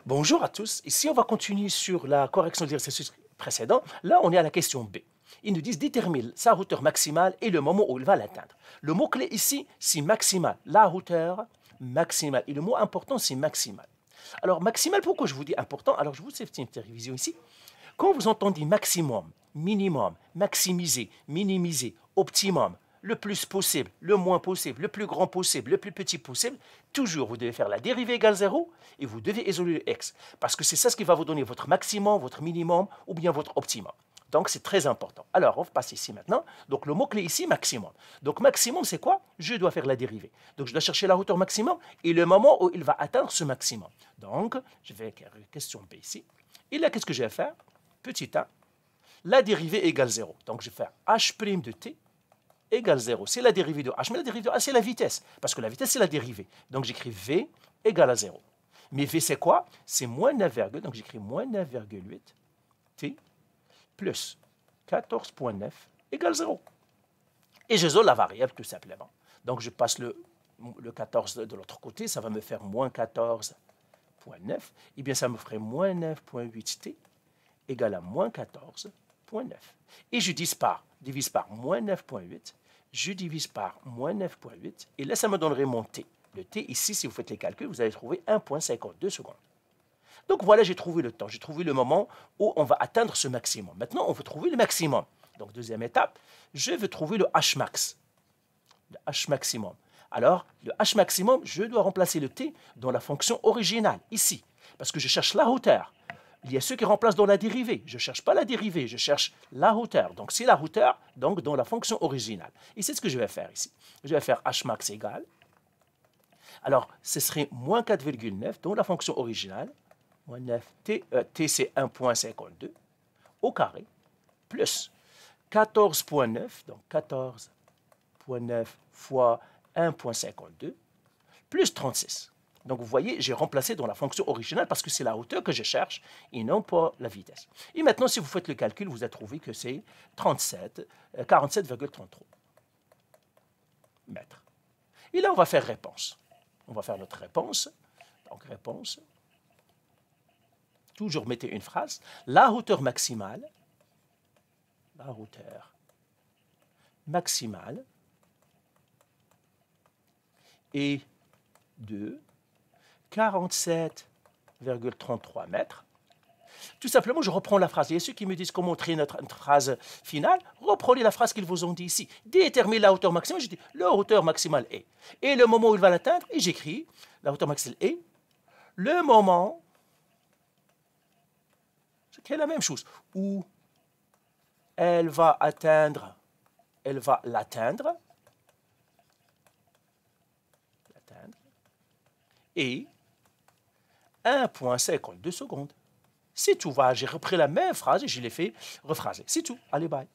Bonjour à tous. Ici, on va continuer sur la correction de l'exercice précédent. Là, on est à la question B. Ils nous disent détermine sa hauteur maximale et le moment où il va l'atteindre. Le mot-clé ici, c'est maximal. La hauteur maximale. Et le mot important, c'est maximal. Alors, maximal, pourquoi je vous dis important? Alors, je vous fais une petite révision ici. Quand vous entendez maximum, minimum, maximiser, minimiser, optimum, le plus possible, le moins possible, le plus grand possible, le plus petit possible, toujours vous devez faire la dérivée égale 0 et vous devez isoler le x. Parce que c'est ça ce qui va vous donner votre maximum, votre minimum ou bien votre optimum. Donc c'est très important. Alors on va passer ici maintenant. Donc le mot-clé ici, maximum. Donc maximum c'est quoi? Je dois faire la dérivée. Donc je dois chercher la hauteur maximum et le moment où il va atteindre ce maximum. Donc je vais écrire question B ici. Et là qu'est-ce que je vais faire? Petit a, la dérivée égale 0. Donc je vais faire h' de t égale 0. C'est la dérivée de h, mais la dérivée de h, c'est la vitesse. Parce que la vitesse, c'est la dérivée. Donc, j'écris v égale à 0. Mais v, c'est quoi? C'est moins 9, donc j'écris moins 9,8 t plus 14,9 égale 0. Et j'isole la variable, tout simplement. Donc, je passe le 14 de l'autre côté. Ça va me faire moins 14,9. Eh bien, ça me ferait moins 9,8 t égale à moins 14,9. Et je divise par moins 9,8, je divise par moins 9,8, et là, ça me donnerait mon t. Le t, ici, si vous faites les calculs, vous allez trouver 1,52 secondes. Donc voilà, j'ai trouvé le temps, j'ai trouvé le moment où on va atteindre ce maximum. Maintenant, on veut trouver le maximum. Donc, deuxième étape, je veux trouver le h max, le h maximum. Alors, le h maximum, je dois remplacer le t dans la fonction originale, ici, parce que je cherche la hauteur. Il y a ceux qui remplacent dans la dérivée. Je ne cherche pas la dérivée, je cherche la hauteur. Donc, c'est la hauteur donc, dans la fonction originale. Et c'est ce que je vais faire ici. Je vais faire h max égale. Alors, ce serait moins 4,9 dans la fonction originale. Moins 9, t c'est 1,52 au carré, plus 14,9, donc 14,9 fois 1,52, plus 36. Donc, vous voyez, j'ai remplacé dans la fonction originale parce que c'est la hauteur que je cherche et non pas la vitesse. Et maintenant, si vous faites le calcul, vous allez trouver que c'est 47,33 mètres. Et là, on va faire réponse. On va faire notre réponse. Donc, réponse. Toujours mettez une phrase. La hauteur maximale est de 47,33 mètres. Tout simplement, je reprends la phrase. Il y a ceux qui me disent comment créer notre phrase finale. Reprenez la phrase qu'ils vous ont dit ici. Déterminez la hauteur maximale. Je dis la hauteur maximale est. Et le moment où il va l'atteindre, et j'écris la hauteur maximale est. Le moment, c'est la même chose, où elle va l'atteindre, et 1,52 secondes. C'est tout. J'ai repris la même phrase et je l'ai fait rephraser. C'est tout. Allez, bye.